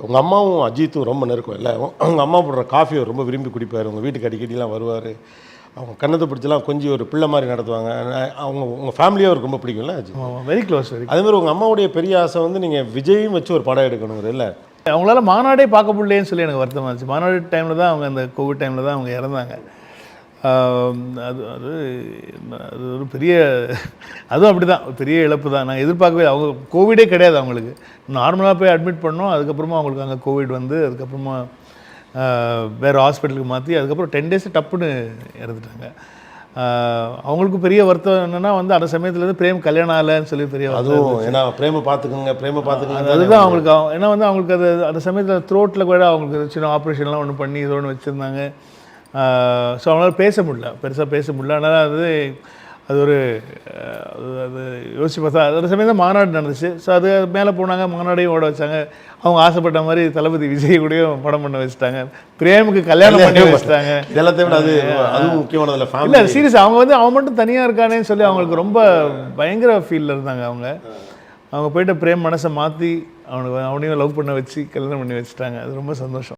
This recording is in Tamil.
உங்கள் அம்மாவும் அஜித்தும் ரொம்ப நெருக்கம் இல்லை? உங்கள் அம்மா போடுற காஃபியை ரொம்ப விரும்பி குடிப்பார், உங்கள் வீட்டுக்கு அடிக்கடிலாம் வருவார், அவங்க கண்ணத்தை பிடிச்சலாம் கொஞ்சம் ஒரு பிள்ளை மாதிரி நடத்துவாங்க. உங்கள் ஃபேமிலியாக அவருக்கு ரொம்ப பிடிக்கும்ல அஜித்? Very close. அதேமாதிரி உங்கள் அம்மாவுடைய பெரிய ஆசை வந்து நீங்கள் விஜயும் வச்சு ஒரு படம் எடுக்கணும் இல்லை? அவங்களால மாநாடே பார்க்க முடியலேன்னு சொல்லி எனக்கு வருத்தமாக இருந்துச்சு. மாநாடு டைமில் தான் அவங்க அந்த கோவிட் டைமில் தான் அவங்க இறந்தாங்க. அது அது அது ஒரு பெரிய, அதுவும் அப்படி தான் பெரிய இழப்பு தான். நான் எதிர்பார்க்கவே, அவங்க கோவிடே கிடையாது அவங்களுக்கு. நார்மலாக போய் அட்மிட் பண்ணோம், அதுக்கப்புறமா அவங்களுக்கு அங்கே கோவிட் வந்து அதுக்கப்புறமா வேறு ஹாஸ்பிட்டலுக்கு மாற்றி அதுக்கப்புறம் 10 days டப்புன்னு இறந்துட்டாங்க. அவங்களுக்கு பெரிய வருத்தம் என்னென்னா வந்து அந்த சமயத்துலேருந்து பிரேம் கல்யாணம் ஆகலைன்னு சொல்லி பெரிய அதுவும் ஏன்னா பிரேம பார்த்துக்குங்க அதுதான் அவங்களுக்கு. ஏன்னா வந்து அவங்களுக்கு அது அந்த சமயத்தில் த்ரோட்டில் கூட அவங்களுக்கு சின்ன ஆப்ரேஷன்லாம் ஒன்று பண்ணி இதோ ஒன்று வச்சுருந்தாங்க. ஸோ அவங்களால பேச முடியல, பெருசாக பேச முடியல. அதனால் அது ஒரு அது யோசிச்சு பார்த்தா அந்த சமயம் தான் மாநாடு நடந்துச்சு. ஸோ அது மேலே போனாங்க, மாநாடையும் ஓட வச்சாங்க. அவங்க ஆசைப்பட்ட மாதிரி தளபதி விஜய் கூடயும் படம் பண்ண வச்சுட்டாங்க, பிரேமுக்கு கல்யாணம் பண்ணி வச்சுட்டாங்க. எல்லாத்தையும் விட அது முக்கியமானதில்ல. இல்லை சீரியஸ், அவங்க வந்து அவன் மட்டும் தனியாக இருக்கானேன்னு சொல்லி அவங்களுக்கு ரொம்ப பயங்கர ஃபீலில் இருந்தாங்க. அவங்க போய்ட்டு பிரேம் மனசை மாற்றி அவனையும் லவ் பண்ண வச்சு கல்யாணம் பண்ணி வச்சுட்டாங்க. அது ரொம்ப சந்தோஷம்.